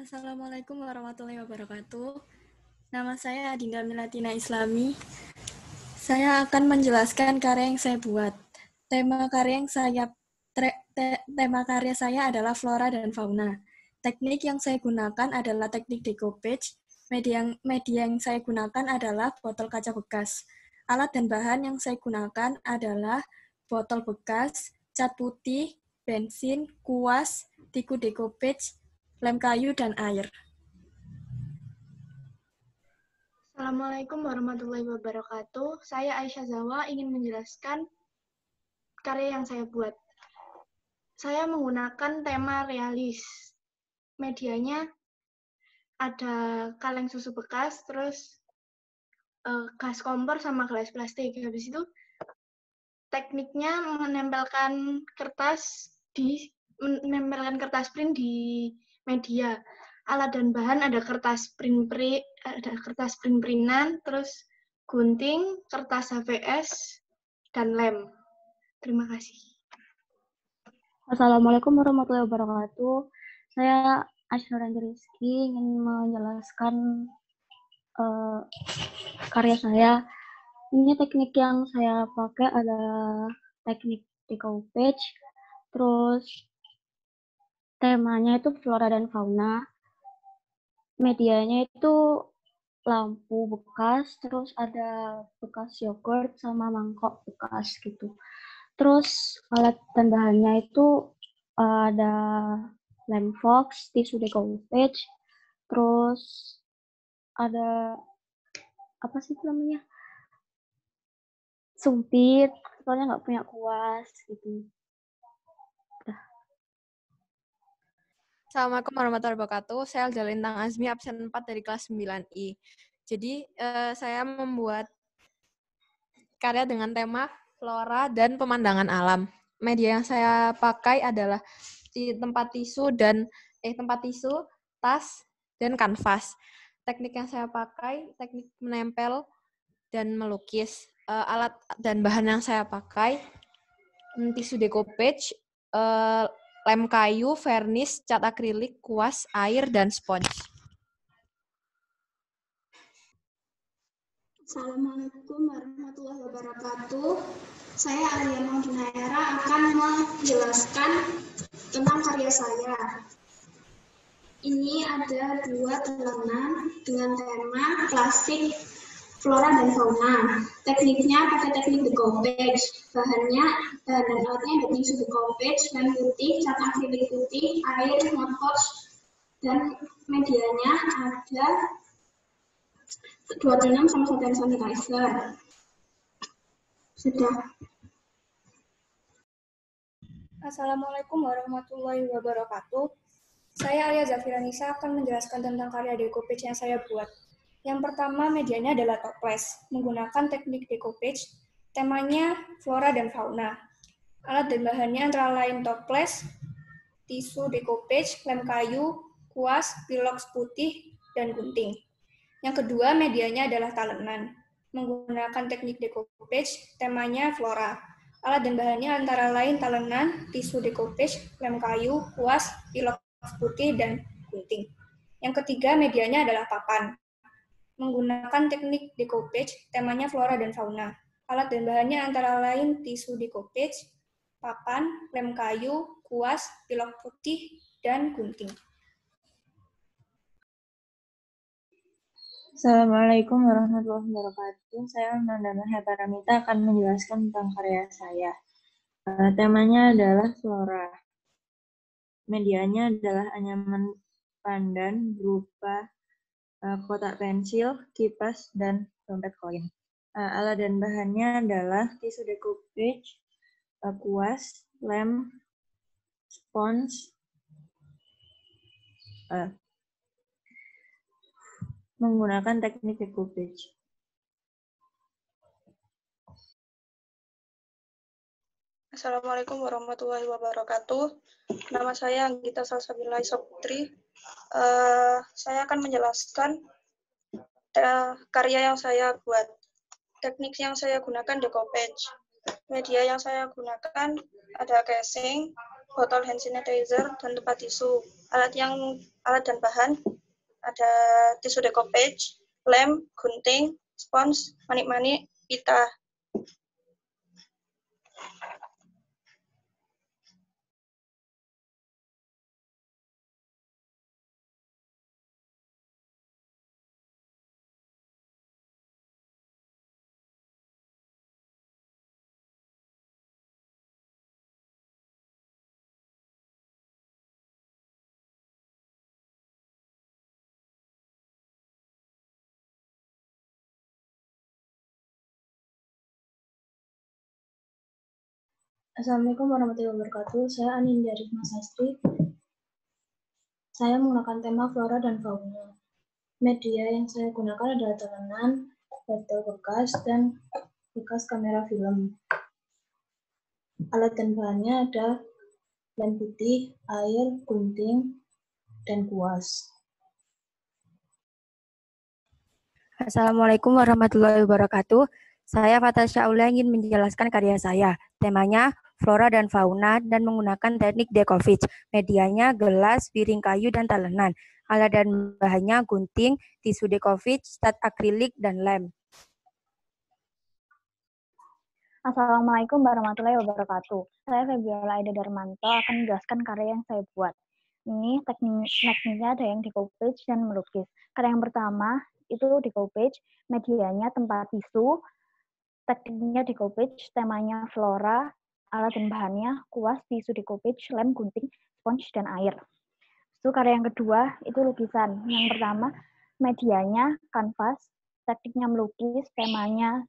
Assalamualaikum warahmatullahi wabarakatuh. Nama saya Adinda Milatina Islami. Saya akan menjelaskan karya yang saya buat. Tema karya saya adalah flora dan fauna. Teknik yang saya gunakan adalah teknik decoupage. Media yang saya gunakan adalah botol kaca bekas. Alat dan bahan yang saya gunakan adalah botol bekas, cat putih, bensin, kuas, tiku decoupage, lem kayu, dan air. Assalamualaikum warahmatullahi wabarakatuh. Saya Aisyah Zawa ingin menjelaskan karya yang saya buat. Saya menggunakan tema realis. Medianya ada kaleng susu bekas, terus gas kompor sama gelas plastik. Habis itu tekniknya menempelkan kertas print di media. Alat dan bahan ada kertas print-printan, terus gunting, kertas HVS, dan lem. Terima kasih. Assalamualaikum warahmatullahi wabarakatuh. Saya Asyurandi Rizky ingin menjelaskan karya saya. Ini teknik yang saya pakai adalah teknik decoupage. Terus temanya itu flora dan fauna. Medianya itu lampu bekas, terus ada bekas yogurt sama mangkok bekas gitu. Terus alat dan bahannya itu ada lem fox, tisu decoupage, terus ada apa sih namanya? Sumpit, soalnya nggak punya kuas gitu. Assalamualaikum warahmatullahi wabarakatuh. Saya Alda Lintang Azmi, absen 4 dari kelas 9I. Jadi, saya membuat karya dengan tema flora dan pemandangan alam. Media yang saya pakai adalah tempat tisu, tas, dan kanvas. Teknik yang saya pakai, teknik menempel dan melukis. Alat dan bahan yang saya pakai, tisu decoupage, lem kayu, vernis, cat akrilik, kuas, air, dan spons. Assalamualaikum warahmatullahi wabarakatuh. Saya Alia Maudinaera akan menjelaskan tentang karya saya. Ini ada 2 telanan dengan tema klasik flora dan fauna. Tekniknya pakai teknik decoupage. Bahannya dan alatnya ada tisu decoupage, lem putih, cat akrilik putih, air, motpox, dan medianya ada 26 sama 1 hand sanitizer. Sudah. Assalamualaikum warahmatullahi wabarakatuh. Saya Alia Zafiranisa akan menjelaskan tentang karya decoupage yang saya buat. Yang pertama, medianya adalah toples, menggunakan teknik decoupage, temanya flora dan fauna. Alat dan bahannya antara lain toples, tisu decoupage, lem kayu, kuas, pilox putih, dan gunting. Yang kedua, medianya adalah talenan, menggunakan teknik decoupage, temanya flora. Alat dan bahannya antara lain talenan, tisu decoupage, lem kayu, kuas, pilox putih, dan gunting. Yang ketiga, medianya adalah papan, menggunakan teknik decoupage, temanya flora dan fauna. Alat dan bahannya antara lain tisu decoupage, papan, lem kayu, kuas, pilox putih, dan gunting. Assalamualaikum warahmatullahi wabarakatuh. Saya Nandana Hetaramita akan menjelaskan tentang karya saya. Temanya adalah flora. Medianya adalah anyaman pandan berupa kotak pensil, kipas, dan dompet koin. Alat dan bahannya adalah tisu decoupage, kuas, lem, spons, menggunakan teknik decoupage. Assalamualaikum warahmatullahi wabarakatuh. Nama saya Anggita Salsabila Isoputri. Saya akan menjelaskan karya yang saya buat. Teknik yang saya gunakan decoupage. Media yang saya gunakan ada casing, botol hand sanitizer, dan tempat tisu. Alat dan bahan ada tisu decoupage, lem, gunting, spons, manik-manik, pita. Assalamualaikum warahmatullahi wabarakatuh. Saya Anindya Rifma Sastri. Saya menggunakan tema flora dan fauna. Media yang saya gunakan adalah talenan, botol bekas, dan bekas kamera film. Alat dan bahannya ada lem putih, air, gunting, dan kuas. Assalamualaikum warahmatullahi wabarakatuh. Saya Fatasya Aulia ingin menjelaskan karya saya. Temanya flora dan fauna dan menggunakan teknik decoupage. Medianya gelas, piring kayu, dan talenan. Alat dan bahannya gunting, tisu decoupage, cat akrilik, dan lem. Assalamualaikum warahmatullahi wabarakatuh. Saya Febiola Aida Darmanto akan menjelaskan karya yang saya buat. Ini tekniknya ada yang decoupage dan melukis. Karya yang pertama itu decoupage, medianya tempat tisu, tekniknya decoupage, temanya flora, alat dan bahannya kuas, tisu decoupage, lem, gunting, sponge, dan air. Itu karya yang kedua itu lukisan. Yang pertama medianya kanvas, tekniknya melukis, temanya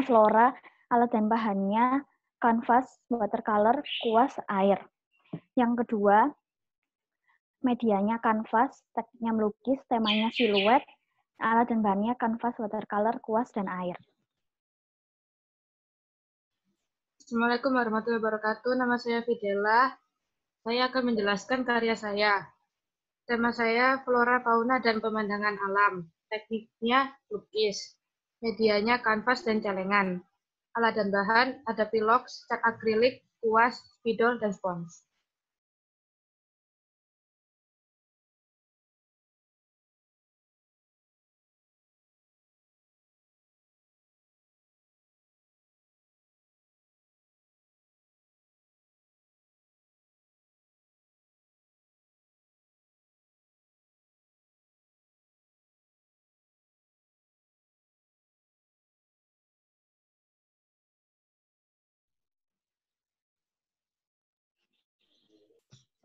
flora, alat dan bahannya kanvas, watercolor, kuas, air. Yang kedua, medianya kanvas, tekniknya melukis, temanya siluet, alat dan bahannya kanvas, watercolor, kuas, dan air. Assalamualaikum warahmatullahi wabarakatuh. Nama saya Fidela. Saya akan menjelaskan karya saya. Tema saya flora, fauna, dan pemandangan alam. Tekniknya lukis. Medianya kanvas dan celengan. Alat dan bahan ada pilox, cat akrilik, kuas, spidol, dan spons.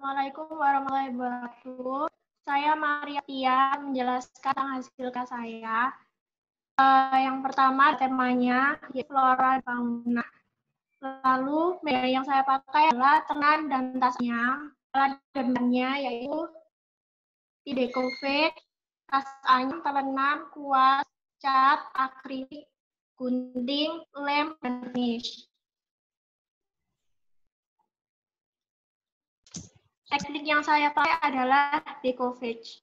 Assalamualaikum warahmatullahi wabarakatuh. Saya Maria Tia menjelaskan tentang hasil karya saya. Yang pertama temanya flora dan fauna. Lalu media yang saya pakai adalah talenan dan tasnya. Alat dan bahannya yaitu decoupage, tas anyam, talenan, kuas, cat, akrilik, gunting, lem, dan varnish. Teknik yang saya pakai adalah decoupage.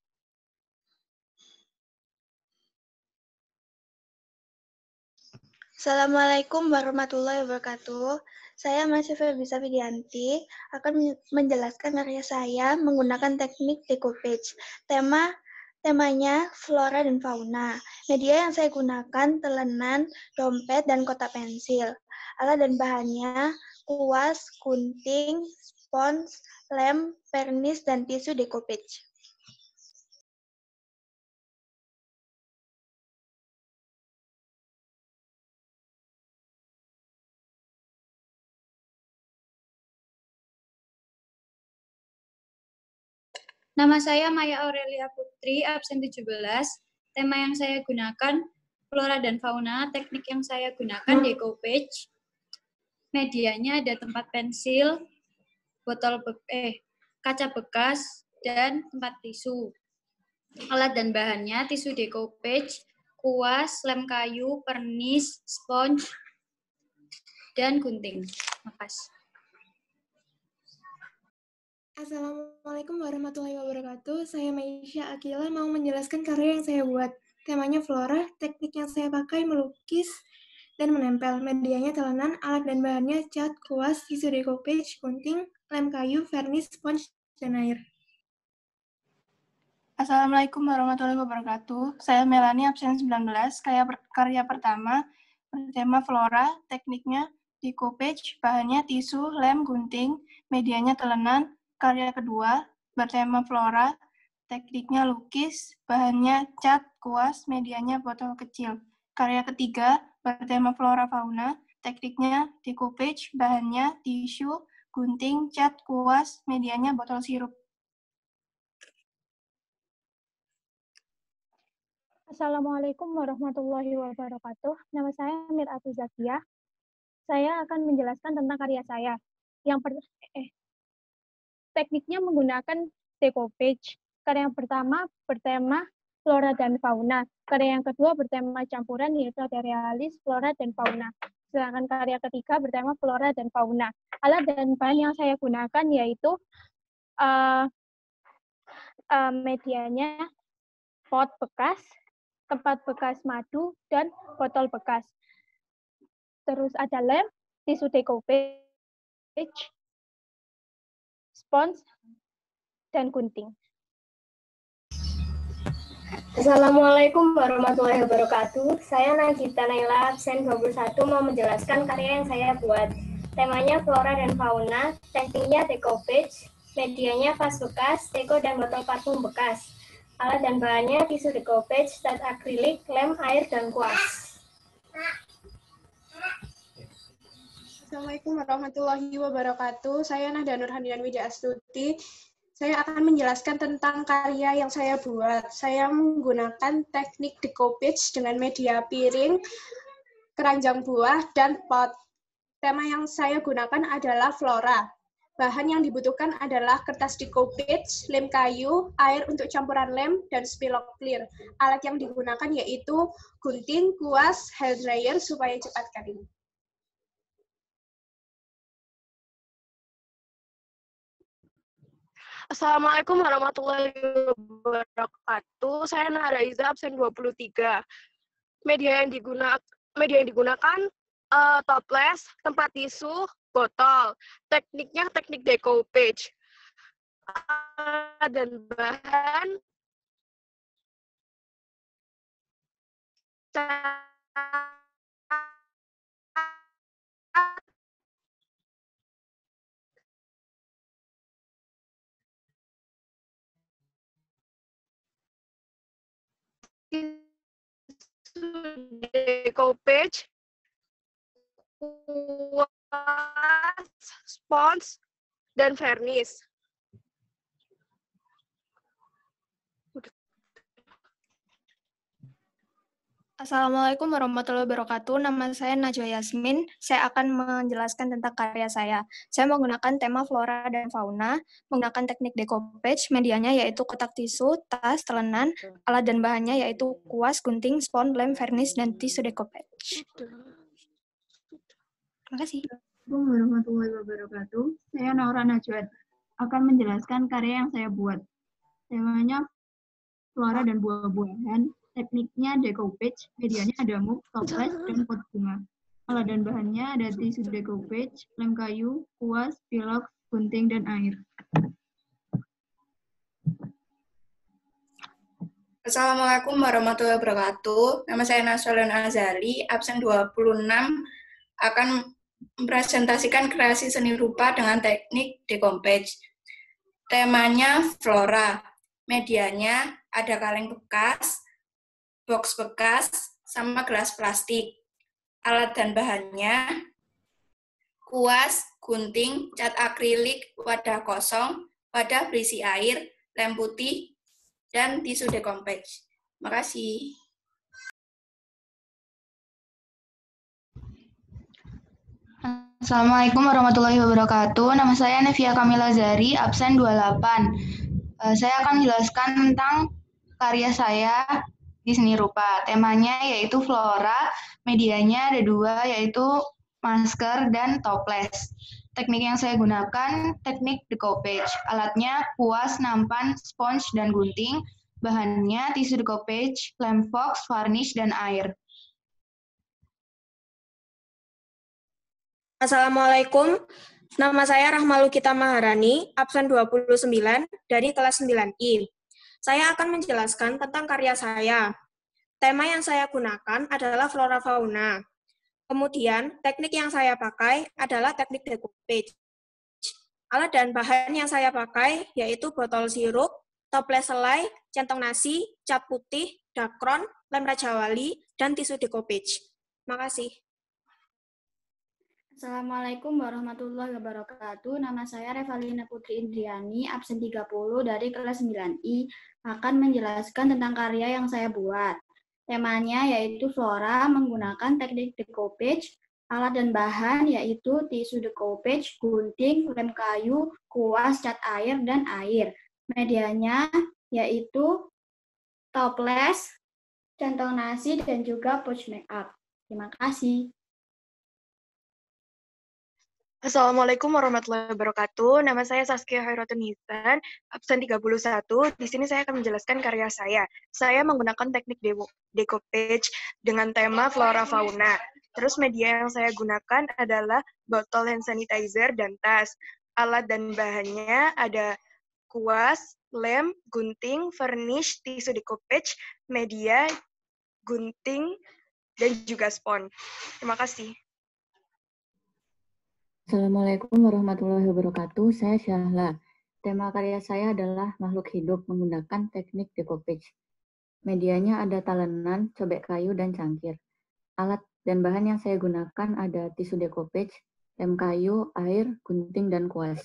Assalamualaikum warahmatullahi wabarakatuh. Saya Masih Ferbisa Widianti akan menjelaskan karya saya menggunakan teknik decoupage. Temanya flora dan fauna. Media yang saya gunakan talenan, dompet, dan kotak pensil. Alat dan bahannya kuas, gunting, spons, lem, vernis, dan tisu decoupage. Nama saya Maya Aurelia Putri, absen 17. Tema yang saya gunakan flora dan fauna. Teknik yang saya gunakan decoupage. Medianya ada tempat pensil, kaca bekas, dan tempat tisu. Alat dan bahannya tisu decoupage, kuas, lem kayu, vernis, sponge, dan gunting. Makasih. Assalamualaikum warahmatullahi wabarakatuh. Saya Meisha Akila mau menjelaskan karya yang saya buat. Temanya flora, teknik yang saya pakai melukis, dan menempel. Medianya telanan, alat dan bahannya cat, kuas, tisu decoupage, gunting, lem kayu, vernis, spons, dan air. Assalamualaikum warahmatullahi wabarakatuh. Saya Melani, absen 19. Karya pertama bertema flora, tekniknya decoupage, bahannya tisu, lem, gunting, medianya telenan. Karya kedua bertema flora, tekniknya lukis, bahannya cat, kuas, medianya botol kecil. Karya ketiga bertema flora fauna, tekniknya decoupage, bahannya tisu, gunting, cat, kuas, medianya botol sirup. Assalamualaikum warahmatullahi wabarakatuh. Nama saya Mir'atu Zakiyah. Saya akan menjelaskan tentang karya saya. Tekniknya menggunakan decoupage. Karya yang pertama bertema flora dan fauna. Karya yang kedua bertema campuran, yaitu ada realis, flora, dan fauna. Sedangkan karya ketiga bertema flora dan fauna. Alat dan bahan yang saya gunakan yaitu medianya pot bekas, tempat bekas madu, dan botol bekas. Terus ada lem, tisu decoupage, spons, dan gunting. Assalamualaikum warahmatullahi wabarakatuh. Saya Nagita Naila, absen 21, mau menjelaskan karya yang saya buat. Temanya flora dan fauna, tekniknya decoupage, medianya vas bekas, teko dan botol parfum bekas. Alat dan bahannya tisu decoupage, cat akrilik, lem, air, dan kuas. Assalamualaikum warahmatullahi wabarakatuh. Saya Nahda Nurhanian Widya Astuti. Saya akan menjelaskan tentang karya yang saya buat. Saya menggunakan teknik decoupage dengan media piring, keranjang buah, dan pot. Tema yang saya gunakan adalah flora. Bahan yang dibutuhkan adalah kertas decoupage, lem kayu, air untuk campuran lem, dan spilok clear. Alat yang digunakan yaitu gunting, kuas, hair dryer supaya cepat kering. Assalamualaikum warahmatullahi wabarakatuh. Saya Nahara Iza, absen 23. Media yang digunakan toples, tempat tisu, botol. Tekniknya teknik decoupage. Dan bahan decoupage, kuas, spons, dan vernis. Assalamualaikum warahmatullahi wabarakatuh. Nama saya Najwa Yasmin. Saya akan menjelaskan tentang karya saya. Saya menggunakan tema flora dan fauna, menggunakan teknik decoupage, medianya yaitu kotak tisu, tas, telenan, alat dan bahannya yaitu kuas, gunting, spons, lem, vernis, dan tisu decoupage. Terima kasih. Assalamualaikum warahmatullahi wabarakatuh. Saya Naura Najwa akan menjelaskan karya yang saya buat. Temanya flora dan buah-buahan. Tekniknya decoupage, medianya ada muk, toples, dan pot bunga. Alat dan bahannya ada tisu decoupage, lem kayu, kuas, pilok, gunting, dan air. Assalamualaikum warahmatullahi wabarakatuh. Nama saya Nasrulun Azali, absen 26, akan mempresentasikan kreasi seni rupa dengan teknik decoupage. Temanya flora. Medianya ada kaleng bekas, box bekas, sama gelas plastik. Alat dan bahannya kuas, gunting, cat akrilik, wadah kosong, wadah berisi air, lem putih, dan tisu decoupage. Terima kasih. Assalamualaikum warahmatullahi wabarakatuh. Nama saya Nevia Kamila Zari, absen 28. Saya akan menjelaskan tentang karya saya di seni rupa. Temanya yaitu flora, medianya ada dua, yaitu masker dan toples. Teknik yang saya gunakan, teknik decoupage. Alatnya kuas, nampan, spons, dan gunting. Bahannya tisu decoupage, lem fox, varnish, dan air. Assalamualaikum, nama saya Rahmalukita Maharani, absen 29 dari kelas 9I. Saya akan menjelaskan tentang karya saya. Tema yang saya gunakan adalah flora fauna. Kemudian, teknik yang saya pakai adalah teknik decoupage. Alat dan bahan yang saya pakai yaitu botol sirup, toples selai, centong nasi, cat putih, dakron, lem Raja Wali, dan tisu decoupage. Makasih. Assalamualaikum warahmatullahi wabarakatuh. Nama saya Revalina Putri Indriani, absen 30 dari kelas 9I, akan menjelaskan tentang karya yang saya buat. Temanya yaitu flora menggunakan teknik decoupage, alat dan bahan yaitu tisu decoupage, gunting, lem kayu, kuas, cat air, dan air. Medianya yaitu toples, centong nasi, dan juga pouch makeup. Terima kasih. Assalamualaikum warahmatullahi wabarakatuh. Nama saya Saskia Khairatun Hisan, absen 31. Di sini saya akan menjelaskan karya saya. Saya menggunakan teknik decoupage dengan tema flora fauna. Terus media yang saya gunakan adalah botol hand sanitizer dan tas. Alat dan bahannya ada kuas, lem, gunting, varnish, tisu decoupage, media, gunting, dan juga spons. Terima kasih. Assalamualaikum warahmatullahi wabarakatuh. Saya Syahla. Tema karya saya adalah makhluk hidup menggunakan teknik decoupage. Medianya ada talenan, cobek kayu, dan cangkir. Alat dan bahan yang saya gunakan ada tisu decoupage, lem kayu, air, gunting, dan kuas.